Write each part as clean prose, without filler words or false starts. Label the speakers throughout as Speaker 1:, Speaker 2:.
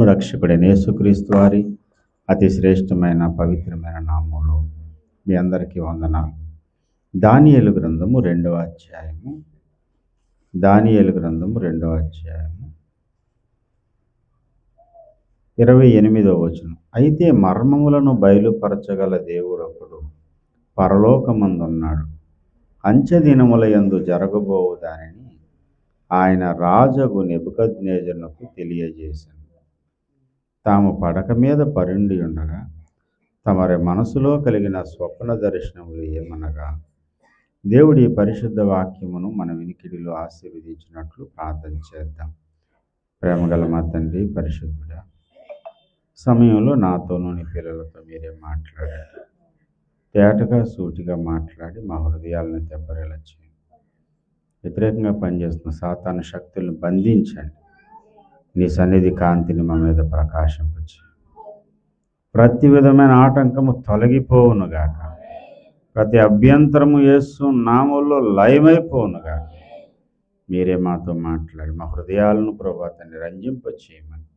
Speaker 1: రక్షకుడైన యేసుక్రీస్తు వారి అతి శ్రేష్టమైన పవిత్రమైన నామములో మీ అందరికీ వందనాలు. దానియేలు గ్రంథము 2వ అధ్యాయము. దానియేలు గ్రంథము 2వ అధ్యాయము 28వ వచనం. అయితే మర్మములను బయలుపరచగల దేవుడొకడు పరలోకమందున్నాడు. అంచె దినముల యందు జరగబోవు దానిని ఆయన రాజగు నెబుకద్నెజరునకు తెలియజేశాను. తాము పడక మీద పరుండి ఉండగా తమరి మనసులో కలిగిన స్వప్న దర్శనములు ఏమనగా, దేవుడి పరిశుద్ధ వాక్యమును మన వినికిడిలో ఆశీర్వదించినట్లు ప్రార్థన చేద్దాం. ప్రేమగల మా తండ్రి, పరిశుద్ధుడా, సమయంలో నాతోనూ నీ పిల్లలతో మీరే మాట్లాడండి. తేటగా సూటిగా మాట్లాడి మా హృదయాలను దెబ్బరేలా చేయండి. వ్యతిరేకంగా పనిచేస్తున్న సాతాను శక్తులను బంధించండి. నీ సన్నిధి కాంతిని మా మీద ప్రకాశింపచేయండి. ప్రతి విధమైన ఆటంకము తొలగిపోవునుగాక. ప్రతి అభ్యంతరము యేసు నామములో లయమైపోవునుగాక. మీరే మాతో మాట్లాడి మా హృదయాలను ప్రభువా తండ్రి రంజింపచేయమని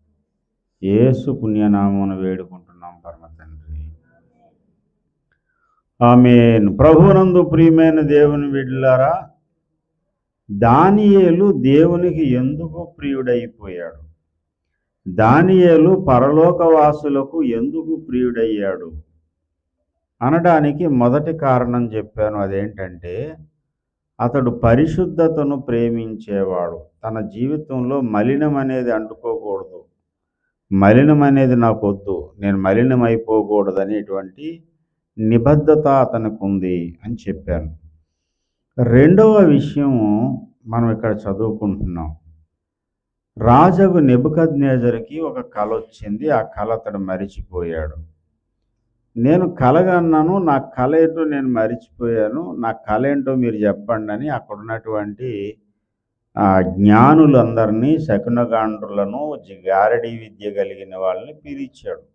Speaker 1: యేసు పుణ్యనామమును వేడుకుంటున్నాం పరమ తండ్రి, ఆమేన్. ప్రభువునందు ప్రియమైన దేవుని బిడ్డలారా, దానియేలు దేవునికి ఎందుకు ప్రియుడైపోయాడు? దానియేలు పరలోకవాసులకు ఎందుకు ప్రియుడయ్యాడు అనడానికి మొదటి కారణం చెప్పాను. అదేంటంటే, అతడు పరిశుద్ధతను ప్రేమించేవాడు. తన జీవితంలో మలినం అనేది అంటుకోకూడదు, మలినం అనేది నాకు వద్దు, నేను మలినమైపోకూడదు అనేటువంటి నిబద్ధత అతనికి ఉంది అని చెప్పాను. రెండవ విషయం మనం ఇక్కడ చదువుకుంటున్నాం. రాజగు నెబుకద్నెజరుకి ఒక కల వచ్చింది. ఆ కల అతడు మరిచిపోయాడు. నేను కలగన్నాను, నా కల ఏంటో నేను మరిచిపోయాను, నా కల ఏంటో మీరు చెప్పండి అని అక్కడ ఉన్నటువంటి జ్ఞానులందరినీ, శకునగాండ్రులను, గారడీ విద్య కలిగిన వాళ్ళని పిలిచాడు.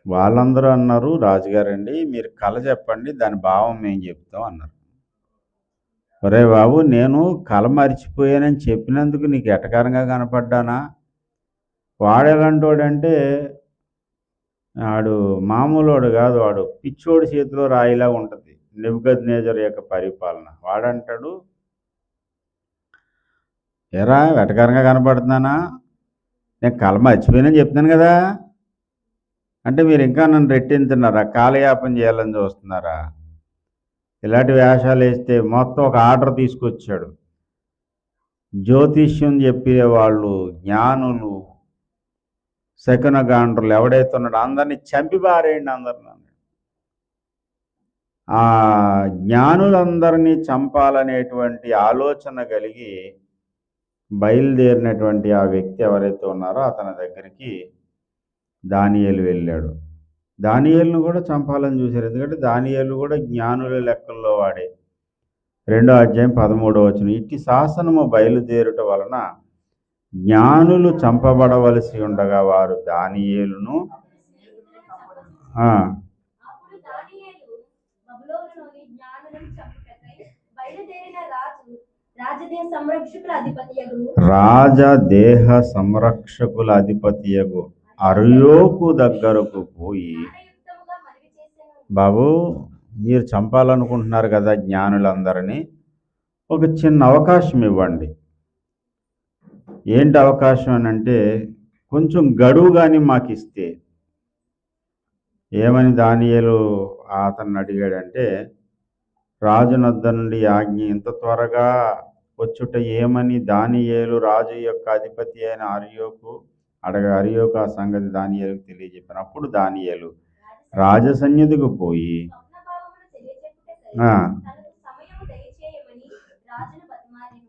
Speaker 1: వాళ్ళందరూ అన్నారు, రాజుగారండి మీరు కల చెప్పండి, దాని భావం మేము చెప్తాం అన్నారు. ఒరే బాబు, నేను కల మరిచిపోయానని చెప్పినందుకు నీకు ఎటకారంగా కనపడ్డానా? వాడెలాంటోడంటే వాడు మామూలువాడు కాదు, వాడు పిచ్చోడి చేతిలో రాయిలా ఉంటుంది నెబుకద్నెజరు యొక్క పరిపాలన. వాడంటాడు, ఎరా వెటకారంగా కనపడుతున్నానా? నేను కల మర్చిపోయానని చెప్తున్నాను కదా అంటే మీరు ఇంకా నన్ను రెట్టించున్నారా? కాలయాపన చేయాలని చూస్తున్నారా? ఇలాంటి వేషాలు వేస్తే మొత్తం ఒక ఆర్డర్ తీసుకొచ్చాడు. జ్యోతిష్యం చెప్పేవాళ్ళు, జ్ఞానులు, శకునగాండ్రులు ఎవడైతే ఉన్నాడో అందరినీ చంపి పారేయండి అందరిని. ఆ జ్ఞానులందరినీ చంపాలనేటువంటి ఆలోచన కలిగి బయలుదేరినటువంటి ఆ వ్యక్తి ఎవరైతే ఉన్నారో అతని దగ్గరికి దానియేలు వెళ్ళాడు. దానియేలును కూడా చంపాలని చూశారు. ఎందుకంటే దానియేలు కూడా జ్ఞానుల లెక్కల్లో వాడే. 2వ అధ్యాయం 13వ వచనం. ఇట్టి శాసనము బయలుదేరుట వలన జ్ఞానులు చంపబడవలసి ఉండగా వారు దానియేలును రాజదేహ సంరక్షకుల అధిపతియగు అర్యోకు దగ్గరకు పోయి, బాబు మీరు చంపాలనుకుంటున్నారు కదా జ్ఞానులందరినీ, ఒక చిన్న అవకాశం ఇవ్వండి. ఏంటి అవకాశం అని అంటే, కొంచెం గడువు కానీ మాకు ఇస్తే. ఏమని దానియేలు అతన్ని అడిగాడంటే, రాజునొద్ద నుండి ఆజ్ఞ ఇంత త్వరగా వచ్చుట ఏమని దానియేలు రాజు యొక్క అధిపతి అయిన అర్యోకు అర్యోకు ఆ సంగతి దానియేలుకు తెలియజెప్పాను. అప్పుడు దానియేలు రాజసన్నిధికి పోయి,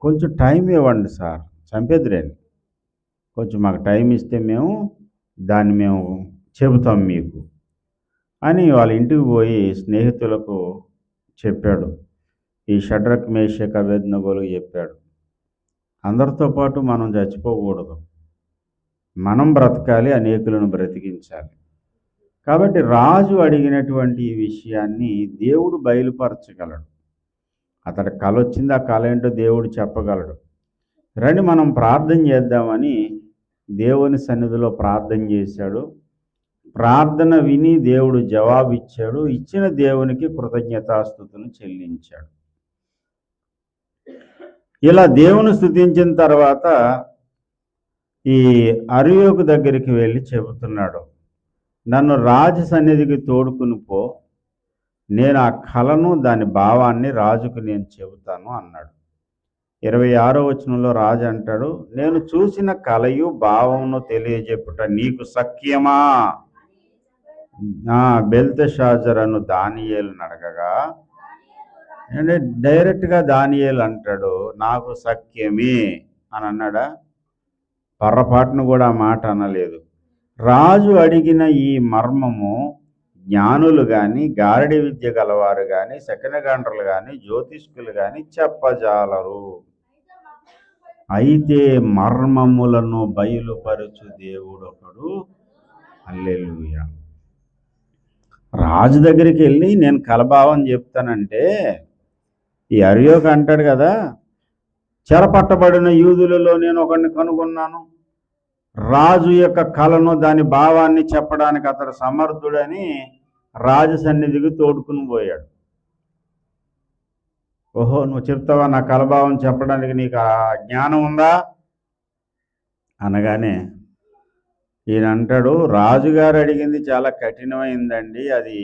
Speaker 1: కొంచెం టైం ఇవ్వండి సార్, చంపేదిరేండి, కొంచెం మాకు టైం ఇస్తే మేము చెబుతాం మీకు అని వాళ్ళ ఇంటికి పోయి స్నేహితులకు చెప్పాడు. ఈ షడ్రక్, మేషక్, అబేద్నెగోలకు చెప్పాడు, అందరితో పాటు మనం చచ్చిపోకూడదు, మనం బ్రతకాలి, అనేకులను బ్రతికించాలి. కాబట్టి రాజు అడిగినటువంటి ఈ విషయాన్ని దేవుడు బయలుపరచగలడు. అతడి కల వచ్చింది, ఆ కల ఏంటో దేవుడు చెప్పగలడు. రండి మనం ప్రార్థన చేద్దామని దేవుని సన్నిధిలో ప్రార్థన చేశాడు. ప్రార్థన విని దేవుడు జవాబు ఇచ్చాడు. ఇచ్చిన దేవునికి కృతజ్ఞతాస్తుతులు చెల్లించాడు. ఇలా దేవుని స్తుతించిన తర్వాత ఈ అర్యోకు దగ్గరికి వెళ్ళి చెబుతున్నాడు, నన్ను రాజు సన్నిధికి తోడుకుని పో, నేను ఆ కలను దాని భావాన్ని రాజుకు నేను చెబుతాను అన్నాడు. 26వ వచనంలో రాజు అంటాడు, నేను చూసిన కలయు భావమును తెలియజెప్పుట నీకు సఖ్యమా? బెల్తెషాజర్ అను దానియేలును అడగగా, అంటే డైరెక్ట్గా దానియేలు అంటాడు, నాకు సఖ్యమే అని అన్నాడా? పొరపాటును కూడా ఆ మాట అనలేదు. రాజు అడిగిన ఈ మర్మము జ్ఞానులు కానీ, గారడి విద్య గలవారు కానీ, శకునగాండ్రులు కానీ, జ్యోతిష్కులు కానీ చెప్పజాలరు. అయితే మర్మములను బయలుపరచు దేవుడొకడు. హల్లెలూయా. రాజు దగ్గరికి వెళ్ళి నేను కలభావం చెప్తానంటే ఈ అర్యోకు అంటాడు కదా, చెరపట్టబడిన యూదులలో నేను ఒకరిని కనుగొన్నాను, రాజు యొక్క కళను దాని భావాన్ని చెప్పడానికి అతడు సమర్థుడని రాజు సన్నిధికి తోడుకుని పోయాడు. ఓహో, నువ్వు చెప్తావా? నా కలభావం చెప్పడానికి నీకు ఆ జ్ఞానం ఉందా అనగానే ఈయన అంటాడు, రాజుగారు అడిగింది చాలా కఠినమైందండి, అది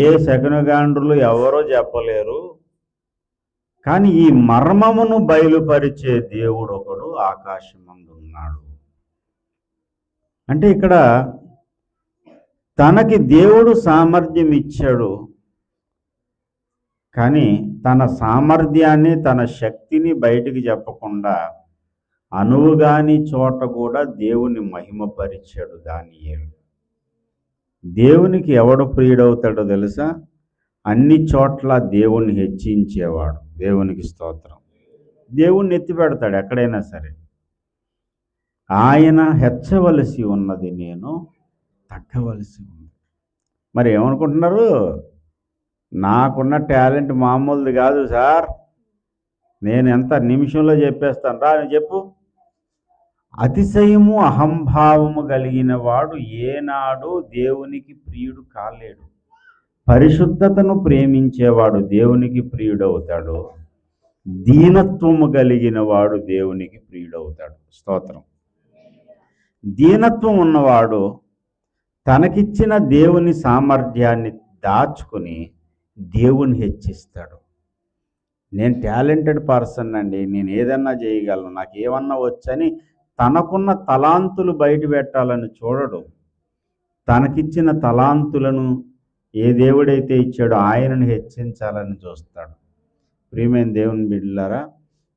Speaker 1: ఏ శకునగాండ్రులు ఎవరో చెప్పలేరు, కానీ ఈ మర్మమును బయలుపరిచే దేవుడు ఒకడు ఆకాశమందు ఉన్నాడు. అంటే ఇక్కడ తనకి దేవుడు సామర్థ్యం ఇచ్చాడు, కానీ తన సామర్థ్యాన్ని తన శక్తిని బయటికి చెప్పకుండా అనువుగాని చోట కూడా దేవుని మహిమపరిచాడు దానియేలు. దేవునికి ఎవడు ప్రియుడవుతాడో తెలుసా? అన్ని చోట్ల దేవుణ్ణి హెచ్చించేవాడు. దేవునికి స్తోత్రం. దేవుణ్ణి ఎత్తి పెడతాడు ఎక్కడైనా సరే. ఆయన హెచ్చవలసి ఉన్నది, నేను తగ్గవలసి ఉంది. మరి ఏమనుకుంటున్నారు? నాకున్న టాలెంట్ మామూలుది కాదు సార్, నేను ఎంత నిమిషంలో చెప్పేస్తాను రా అని చెప్పు. అతిశయము అహంభావము కలిగిన వాడు ఏనాడు దేవునికి ప్రియుడు కాలేడు. పరిశుద్ధతను ప్రేమించేవాడు దేవునికి ప్రియుడవుతాడు. దీనత్వము కలిగిన వాడు దేవునికి ప్రియుడవుతాడు. స్తోత్రం. దీనత్వం ఉన్నవాడు తనకిచ్చిన దేవుని సామర్థ్యాన్ని దాచుకుని దేవుని హెచ్చిస్తాడు. నేను టాలెంటెడ్ పర్సన్ అండి, నేను ఏదన్నా చేయగలను, నాకు ఏమన్నా వచ్చని తనకున్న తలాంతులు బయట పెట్టాలని చూడడు. తనకిచ్చిన తలాంతులను ఏ దేవుడైతే ఇచ్చాడో ఆయనను హెచ్చించాలని చూస్తాడు. ప్రియమైన దేవుని బిడ్డలారా,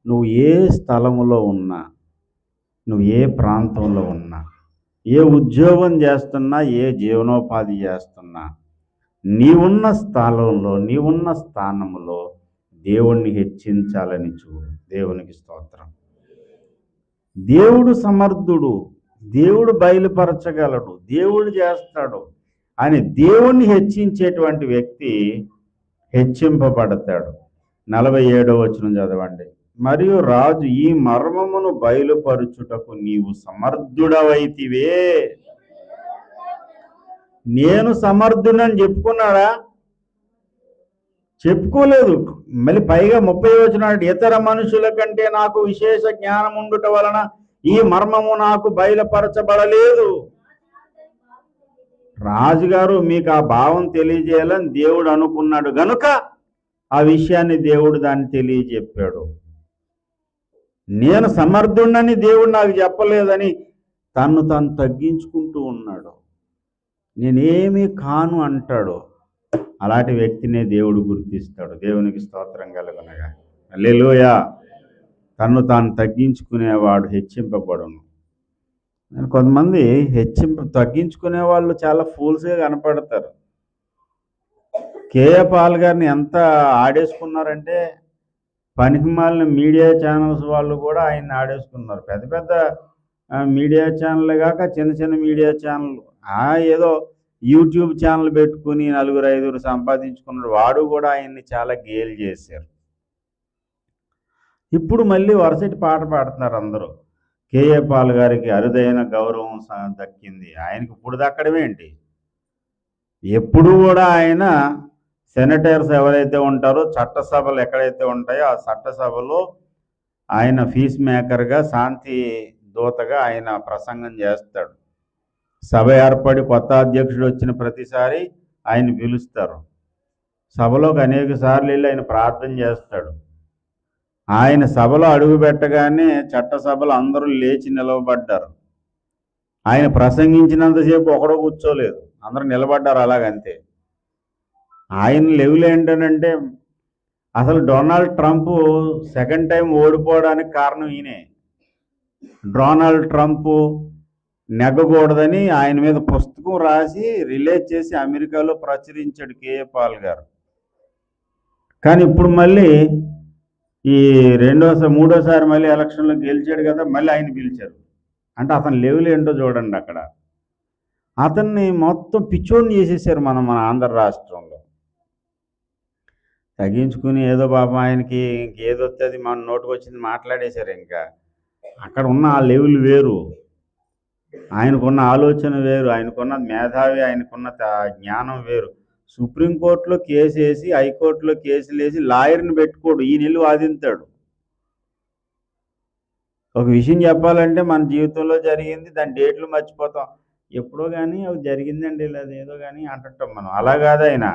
Speaker 1: నువ్వు ఏ స్థలములో ఉన్నా, నువ్వు ఏ ప్రాంతంలో ఉన్నా, ఏ ఉద్యోగం చేస్తున్నా, ఏ జీవనోపాధి చేస్తున్నా, నీవున్న స్థలంలో, నీవున్న స్థానంలో దేవుణ్ణి హెచ్చించాలని చూడు. దేవునికి స్తోత్రం. దేవుడు సమర్థుడు, దేవుడు బయలుపరచగలడు, దేవుడు చేస్తాడు అని దేవుణ్ణి హెచ్చించేటువంటి వ్యక్తి హెచ్చింపబడతాడు. 47వ వచనం చదవండి. మరియు రాజు, ఈ మర్మమును బయలుపరచుటకు నీవు సమర్థుడవైతివే. నేను సమర్థుడని చెప్పుకున్నాడా? చెప్పుకోలేదు. మళ్ళీ పైగా 30వ వచనం, ఇతర మనుషుల కంటే నాకు విశేష జ్ఞానం ఉండుట వలన ఈ మర్మము నాకు బయలుపరచబడలేదు. రాజుగారు మీకు ఆ భావం తెలియజేయాలని దేవుడు అనుకున్నాడు గనుక ఆ విషయాన్ని దేవుడు దాన్ని తెలియజెప్పాడు. నేను సమర్థుడని దేవుడు నాకు చెప్పలేదని తను తగ్గించుకుంటూ ఉన్నాడు. నేనేమీ కాను అంటాడు. అలాంటి వ్యక్తినే దేవుడు గుర్తిస్తాడు. దేవునికి స్తోత్రం కలుగునగా. హల్లెలూయా. తాను తగ్గించుకునేవాడు హెచ్చింపబడును. కొంతమంది తగ్గించుకునే వాళ్ళు చాలా ఫూల్స్గా కనపడతారు. కేఏ పాల్ గారిని ఎంత ఆడేసుకున్నారంటే పనికిమాలిన మీడియా ఛానల్స్ వాళ్ళు కూడా ఆయన్ని ఆడేసుకున్నారు. పెద్ద పెద్ద మీడియా ఛానల్ కాక చిన్న చిన్న మీడియా ఛానల్, ఏదో యూట్యూబ్ ఛానల్ పెట్టుకుని 4-5 సంపాదించుకున్నాడు. వాడు కూడా ఆయన్ని చాలా గేలి చేశారు. ఇప్పుడు మళ్ళీ వరుసటి పాట పాడుతున్నారు అందరూ. కేఏ పాల్ గారికి అరుదైన గౌరవం దక్కింది. ఆయనకి ఇప్పుడు దక్కడం ఏంటి? ఎప్పుడు కూడా ఆయన సెనేటర్స్ ఎవరైతే ఉంటారో, చట్టసభలు ఎక్కడైతే ఉంటాయో ఆ చట్టసభలో ఆయన పీస్ మేకర్గా, శాంతి దూతగా ఆయన ప్రసంగం చేస్తాడు. సభ ఏర్పడి కొత్త అధ్యక్షుడు వచ్చిన ప్రతిసారి ఆయన పిలుస్తారు. సభలోకి అనేక సార్లు వెళ్ళి ఆయన ప్రార్థన చేస్తాడు. ఆయన సభలో అడుగు పెట్టగానే చట్టసభలో అందరూ లేచి నిలవబడ్డారు. ఆయన ప్రసంగించినంతసేపు ఒకడో కూర్చోలేదు, అందరూ నిలబడ్డారు అలాగంతే. ఆయన లెవెల్ ఏంటనంటే అసలు డొనాల్డ్ ట్రంప్ సెకండ్ టైం ఓడిపోవడానికి కారణం ఈయనే. డొనాల్డ్ ట్రంప్ నెగ్గకూడదని ఆయన మీద పుస్తకం రాసి రిలీజ్ చేసి అమెరికాలో ప్రచురించాడు కేఏ పాల్ గారు. కానీ ఇప్పుడు మళ్ళీ ఈ మూడోసారి మళ్ళీ ఎలక్షన్లో గెలిచాడు కదా, మళ్ళీ ఆయన పిలిచారు. అంటే అతని లెవెల్ ఏంటో చూడండి. అక్కడ అతన్ని మొత్తం పిచ్చోడిని చేసేసారు మన ఆంధ్ర రాష్ట్రంలో. తగ్గించుకుని ఏదో పాపం ఆయనకి ఇంకేదో వస్తుంది మన నోటికి వచ్చింది మాట్లాడేశారు. ఇంకా అక్కడ ఉన్న ఆ లెవెల్ వేరు, ఆయనకున్న ఆలోచన వేరు, ఆయనకున్న మేధావి, ఆయనకున్న జ్ఞానం వేరు. సుప్రీంకోర్టులో కేసు వేసి, హైకోర్టులో కేసులు వేసి లాయర్ని పెట్టుకోడు, ఈ నెల్లు వాదింతాడు. ఒక విషయం చెప్పాలంటే మన జీవితంలో జరిగింది, దాని డేట్లు మర్చిపోతాం. ఎప్పుడో కానీ అవి జరిగిందండి లేదా ఏదో కానీ అంటుంటాం మనం. అలా కాదు, ఆయన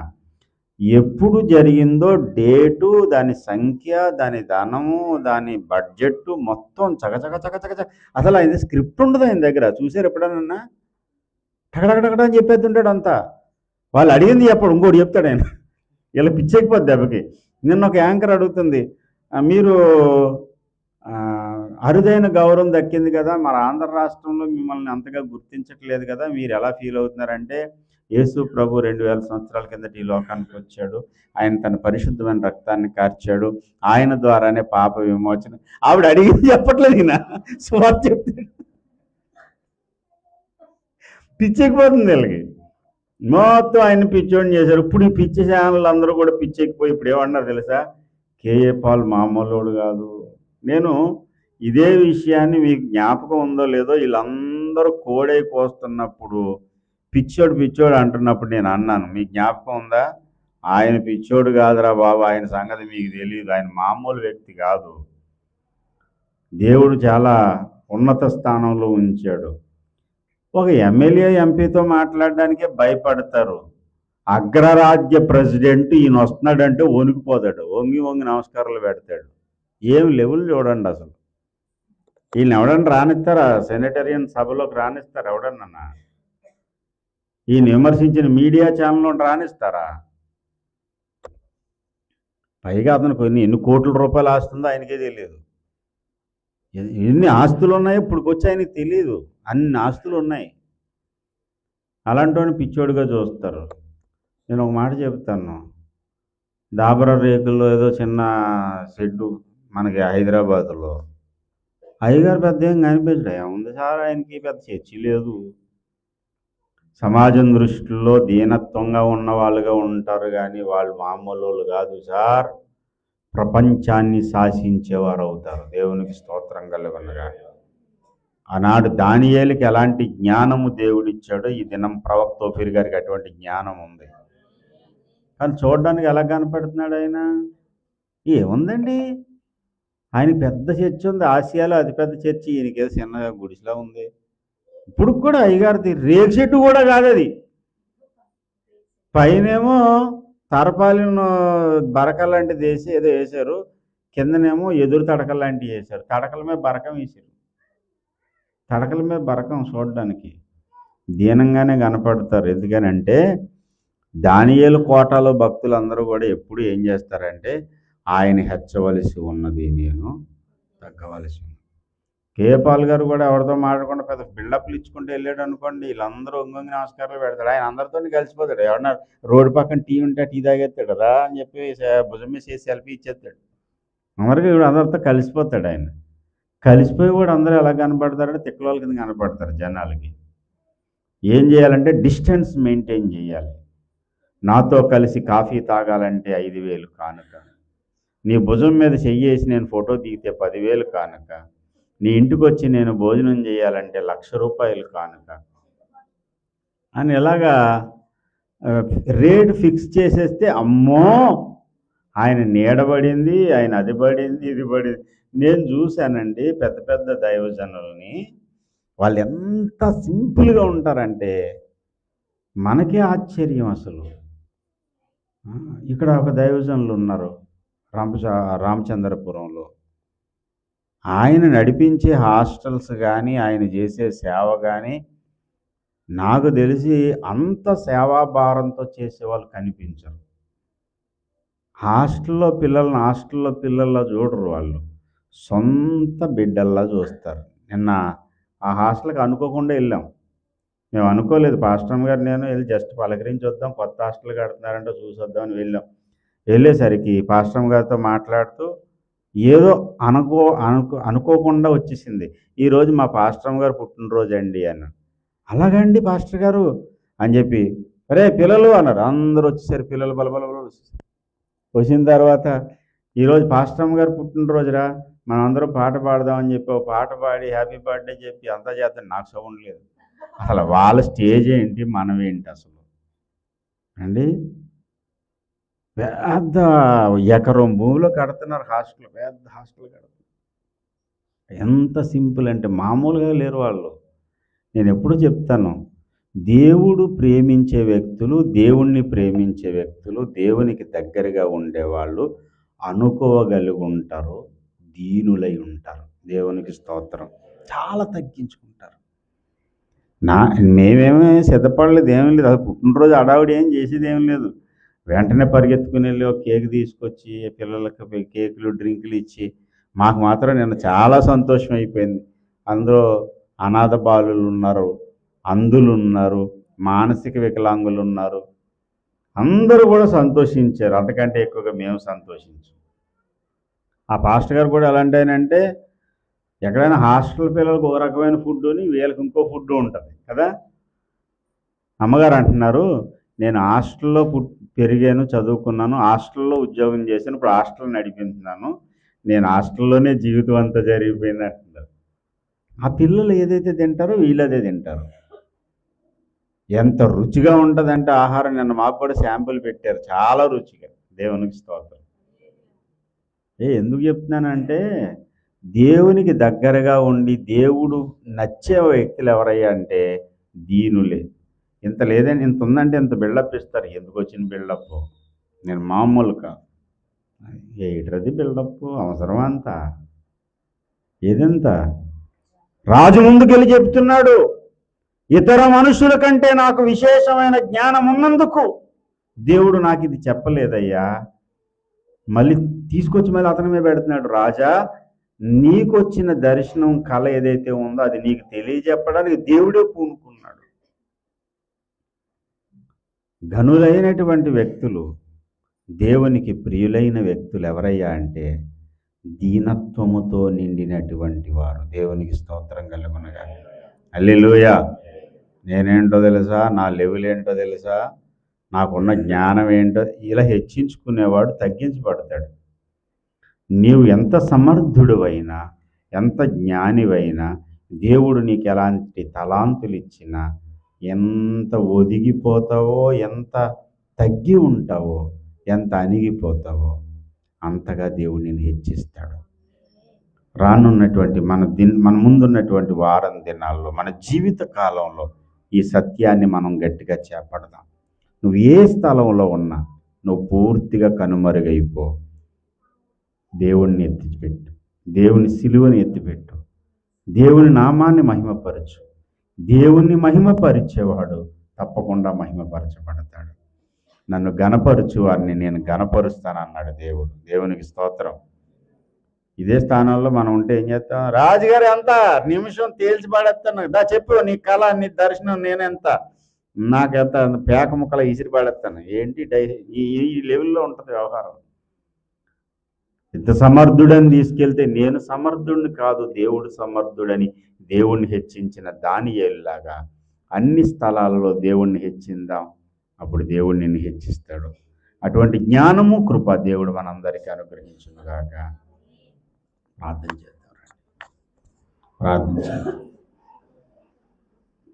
Speaker 1: ఎప్పుడు జరిగిందో డేటు, దాని సంఖ్య, దాని ధనము, దాని బడ్జెట్ మొత్తం చకచక అసలు ఆయన స్క్రిప్ట్ ఉండదు ఆయన దగ్గర. చూసారు ఎప్పుడన్నా? టకటకటకట అని చెప్పేస్తుంటాడు అంతా. వాళ్ళు అడిగింది చెప్పడు, ఇంకోటి చెప్తాడు ఆయన. ఇలా పిచ్చెక్కిపోద్ది దెబ్బకి. నిన్న ఒక యాంకర్ అడుగుతుంది, మీరు అరుదైన గౌరవం దక్కింది కదా, మన ఆంధ్ర రాష్ట్రంలో మిమ్మల్ని అంతగా గుర్తించట్లేదు కదా, మీరు ఎలా ఫీల్ అవుతున్నారంటే, యేసు ప్రభు 2000 సంవత్సరాల కిందట ఈ లోకానికి వచ్చాడు, ఆయన తన పరిశుద్ధమైన రక్తాన్ని కార్చాడు, ఆయన ద్వారానే పాప విమోచన. ఆవిడ అడిగింది చెప్పట్లేదు, ఈయన సువార్త చెప్తాడు. పిచ్చెక్కిపోతుంది వీళ్ళకి. మొత్తం ఆయన పిచ్చోడిని చేశారు. ఇప్పుడు ఈ పిచ్చి ఛానల్ అందరూ కూడా పిచ్చెక్కిపోయి ఇప్పుడు ఏమన్నారు తెలుసా? కేఏ పాల్ మామూలుడు కాదు. నేను ఇదే విషయాన్ని మీకు జ్ఞాపకం ఉందో లేదో, వీళ్ళందరూ కోడై కోస్తున్నప్పుడు పిచ్చోడు అంటున్నప్పుడు నేను అన్నాను, మీకు జ్ఞాపకం ఉందా? ఆయన పిచ్చోడు కాదురా బాబు, ఆయన సంగతి మీకు తెలియదు, ఆయన మామూలు వ్యక్తి కాదు, దేవుడు చాలా ఉన్నత స్థానంలో ఉంచాడు. ఒక ఎమ్మెల్యే ఎంపీతో మాట్లాడడానికే భయపడతారు. అగ్రరాజ్య ప్రెసిడెంట్ ఈయన వస్తున్నాడంటే వణికిపోతాడు, వంగి నమస్కారాలు పెడతాడు. ఏం లెవెల్ చూడండి అసలు. వీళ్ళని ఎవడన్నా రానిస్తారా? సెనేటరియన్ సభలోకి రానిస్తారా ఎవడన్నా? ఈయన విమర్శించిన మీడియా ఛానల్లో రానిస్తారా? పైగా అతను ఎన్ని కోట్ల రూపాయలు ఆస్తుందో ఆయనకే తెలియదు. ఎన్ని ఆస్తులు ఉన్నాయో ఇప్పుడుకొచ్చి ఆయనకి తెలియదు. అన్ని ఆస్తులు ఉన్నాయి. అలాంటి పిచ్చోడుగా చూస్తారు. నేను ఒక మాట చెప్తాను, దాబర రేకుల్లో ఏదో చిన్న షెడ్డు మనకి హైదరాబాద్లో, అయ్యగారు పెద్ద ఏం కనిపించడు. ఏముంది సార్, ఆయనకి పెద్ద చర్చి లేదు. సమాజం దృష్టిలో దీనత్వంగా ఉన్న వాళ్ళుగా ఉంటారు, కానీ వాళ్ళు మామూలు వాళ్ళు కాదు సార్. ప్రపంచాన్ని శాసించేవారు అవుతారు. దేవునికి స్తోత్రం కలుగునుగా. ఆనాడు దానియేలుకి ఎలాంటి జ్ఞానము దేవుడిచ్చాడో ఈ దినం ప్రవక్త ఓఫీర్ గారికి అటువంటి జ్ఞానం ఉంది. కానీ చూడడానికి ఎలా కనపడుతున్నాడు ఆయన? ఏముందండి, ఆయన పెద్ద చర్చి ఉంది, ఆసియాలో అతిపెద్ద చర్చి, ఈయనకేదో చిన్నగా గుడిసెలా ఉంది. ఇప్పుడు కూడా అయ్యగారిది రేకు చెట్టు కూడా కాదు అది. పైనేమో తరపాలిన బరకల్ లాంటిది వేసి ఏదో వేశారు, కిందనేమో ఎదురు తడకలు లాంటివి వేశారు. తడకల మీద బరకం వేసారు. తడకల మీద బరకం చూడడానికి దీనంగానే కనపడతారు. ఎందుకనంటే దానియేలు కోటలో భక్తులందరూ కూడా ఎప్పుడు ఏం చేస్తారంటే, ఆయన హెచ్చవలసి ఉన్నది, నేను తగ్గవలసి ఉన్నది. కేఏ పాల్ గారు కూడా ఎవరితో మాట్లాడకుండా పెద్ద బిల్డప్లు ఇచ్చుకుంటూ వెళ్ళాడు అనుకోండి, వీళ్ళందరూ ఒంగొంగి నమస్కారాలు పెడతాడు. ఆయన అందరితో కలిసిపోతాడు. ఎవరన్నా రోడ్డు పక్కన టీ ఉంటే టీ తాగేస్తాడు రా అని చెప్పి భుజం మీద చేసి సెల్ఫీ ఇచ్చేస్తాడు. అందరికీ కూడా అందరితో కలిసిపోతాడు. ఆయన కలిసిపోయి కూడా అందరూ ఎలా కనపడతారంటే తిక్కలోల కింద కనపడతారు జనాలకి. ఏం చేయాలంటే డిస్టెన్స్ మెయింటైన్ చేయాలి. నాతో కలిసి కాఫీ తాగాలంటే 5,000 కానుక, నీ భుజం మీద చెయ్యేసి నేను ఫోటో దిగితే 10,000 కానుక, నీ ఇంటికి వచ్చి నేను భోజనం చేయాలంటే ₹1,00,000 కానుక అని ఎలాగా రేటు ఫిక్స్ చేసేస్తే, అమ్మో ఆయన నీడబడింది, ఆయన అది పడింది, ఇది పడింది. నేను చూశానండి పెద్ద పెద్ద దైవజనుల్ని, వాళ్ళు ఎంత సింపుల్గా ఉంటారంటే మనకే ఆశ్చర్యం అసలు. ఇక్కడ ఒక దైవజనులు ఉన్నారు రామచంద్రపురంలో. ఆయన నడిపించే హాస్టల్స్ కానీ, ఆయన చేసే సేవ కానీ, నాకు తెలిసి అంత సేవాభారంతో చేసేవాళ్ళు కనిపించరు. హాస్టల్లో పిల్లల్లా చూడరు వాళ్ళు, సొంత బిడ్డల్లా చూస్తారు. నిన్న ఆ హాస్టల్కి అనుకోకుండా వెళ్ళాం. మేము అనుకోలేదు, పాస్టర్ గారు నేను వెళ్ళి జస్ట్ పలకరించి వద్దాం, కొత్త హాస్టల్ కడుతున్నారంటే చూసొద్దామని వెళ్ళాం. వెళ్ళేసరికి పాస్టర్ గారితో మాట్లాడుతూ ఏదో అనుకోకుండా వచ్చేసింది, ఈరోజు మా పాస్టర్ గారు పుట్టినరోజు అండి అన్నాడు. అలాగండి పాస్టర్ గారు అని చెప్పి, అరే పిల్లలు అన్నారు. అందరూ వచ్చేసారు, పిల్లలు బలబల వచ్చిన తర్వాత, ఈరోజు పాస్టర్ గారు పుట్టినరోజురా, మనం అందరం పాట పాడదామని చెప్పి ఒక పాట పాడి హ్యాపీ బర్త్డే చెప్పి అంతా చేద్దాం. నాకు సౌండ్ లేదు అసలు. వాళ్ళ స్టేజ్ ఏంటి, మనం ఏంటి అసలు అండి. పెద్ద ఎకరం భూమిలో కడుతున్నారు హాస్టల్, పెద్ద హాస్టల్ కడుతున్నారు. ఎంత సింపుల్ అంటే మామూలుగా లేరు వాళ్ళు. నేను ఎప్పుడు చెప్తాను, దేవుడు ప్రేమించే వ్యక్తులు, దేవుణ్ణి ప్రేమించే వ్యక్తులు, దేవునికి దగ్గరగా ఉండేవాళ్ళు అనుకోగలిగి ఉంటారు, దీనులై ఉంటారు. దేవునికి స్తోత్రం. చాలా తగ్గించుకుంటారు. మేమేమీ సిద్ధపడలేదు, ఏమీ లేదు. అది పుట్టినరోజు అడావిడి ఏం చేసేది ఏం లేదు. వెంటనే పరిగెత్తుకుని వెళ్ళి ఒక కేక్ తీసుకొచ్చి పిల్లలకి కేకులు డ్రింకులు ఇచ్చి, మాకు మాత్రం నిన్న చాలా సంతోషం అయిపోయింది. అందులో అనాథ బాలులు ఉన్నారు, అంధులు ఉన్నారు, మానసిక వికలాంగులు ఉన్నారు. అందరూ కూడా సంతోషించారు. అంతకంటే ఎక్కువగా మేము సంతోషించాం. ఆ పాస్టర్ గారు కూడా ఎలాంటి ఆయన అంటే, ఎక్కడైనా హాస్టల్ పిల్లలకు ఒక రకమైన ఫుడ్ని, వీళ్ళకి ఇంకో ఫుడ్ ఉంటుంది కదా. అమ్మగారు అంటున్నారు, నేను హాస్టల్లో పెరిగాను, చదువుకున్నాను, హాస్టల్లో ఉద్యోగం చేశాను, ఇప్పుడు హాస్టల్ నడిపిస్తున్నాను, నేను హాస్టల్లోనే జీవితం అంతా జరిగిపోయింది అంటున్నారు. ఆ పిల్లలు ఏదైతే తింటారో వీళ్ళు అదే తింటారు. ఎంత రుచిగా ఉంటుందంటే ఆహారం. నిన్న మాకు కూడా శాంపుల్ పెట్టారు, చాలా రుచిగా. దేవునికి స్తోత్రం. ఎందుకు చెప్తున్నానంటే, దేవునికి దగ్గరగా ఉండి దేవుడు నచ్చే వ్యక్తులు ఎవరయ్యా అంటే దీనులే. ఇంత లేదని, ఇంత ఉందంటే ఇంత బిల్డప్ ఇస్తారు. ఎందుకు వచ్చిన బిల్డప్? నేను మామూలు కాదు. ఏటది బిల్డప్? అవసరం అంతా? ఏదంతా? రాజు ముందుకెళ్ళి చెప్తున్నాడు, ఇతర మనుషుల కంటే నాకు విశేషమైన జ్ఞానం ఉన్నందుకు దేవుడు నాకు ఇది చెప్పలేదయ్యా. మళ్ళీ తీసుకొచ్చి మళ్ళీ అతనమే పెడుతున్నాడు. రాజా, నీకు వచ్చిన దర్శనం, కళ ఏదైతే ఉందో అది నీకు తెలియజెప్పడానికి దేవుడే పూనుకున్నాడు. ఘనులైనటువంటి వ్యక్తులు, దేవునికి ప్రియులైన వ్యక్తులు ఎవరయ్యా అంటే దీనత్వముతో నిండినటువంటి వారు. దేవునికి స్తోత్రం కలుగునుగా. హల్లెలూయా. నేనేంటో తెలుసా, నా లెవెల్ ఏంటో తెలుసా, నాకున్న జ్ఞానం ఏంటో, ఇలా హెచ్చించుకునేవాడు తగ్గించబడతాడు. నీవు ఎంత సమర్థుడివైనా, ఎంత జ్ఞానివైనా, దేవుడు నీకు ఎలాంటి తలాంతులు ఇచ్చినా, ఎంత ఒదిగిపోతావో, ఎంత తగ్గి ఉంటావో, ఎంత అణిగిపోతావో అంతగా దేవుడు నిన్ను హెచ్చిస్తాడు. రానున్నటువంటి మన ముందున్నటువంటి వారం దినాల్లో, మన జీవిత కాలంలో ఈ సత్యాన్ని మనం గట్టిగా చేపడదాం. నువ్వు ఏ స్థలంలో ఉన్నా నువ్వు పూర్తిగా కనుమరుగైపో. దేవుణ్ణి ఎత్తిపెట్టు, దేవుని సిలువని ఎత్తిపెట్టు, దేవుని నామాన్ని మహిమపరచు. దేవుణ్ణి మహిమపరిచేవాడు తప్పకుండా మహిమపరచబడతాడు. నన్ను గణపరచు వారిని నేను గణపరుస్తానన్నాడు దేవుడు. దేవునికి స్తోత్రం. ఇదే స్థానంలో మనం ఉంటే ఏం చేస్తాం? రాజుగారు ఎంత నిమిషం తేల్చి పడేస్తాను, దా చెప్పు నీ కళ, నీ దర్శనం, నేనెంత, నాకెంత, పేక ముక్కల ఇసిరి పడేస్తాను. ఏంటి ఈ లెవెల్లో ఉంటుంది వ్యవహారం. ఇంత సమర్థుడని తీసుకెళ్తే నేను సమర్థుడిని కాదు, దేవుడు సమర్థుడని దేవుణ్ణి హెచ్చించిన దానియేలులాగా అన్ని స్థలాలలో దేవుణ్ణి హెచ్చిందాం. అప్పుడు దేవుడు నిన్ను హెచ్చిస్తాడు. అటువంటి జ్ఞానము, కృప దేవుడు మనందరికీ అనుగ్రహించునుగాక. ప్రార్థన చేద్దాం. ప్రార్థించండి.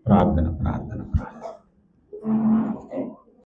Speaker 1: ప్రార్థన ప్రార్థన ప్రార్థన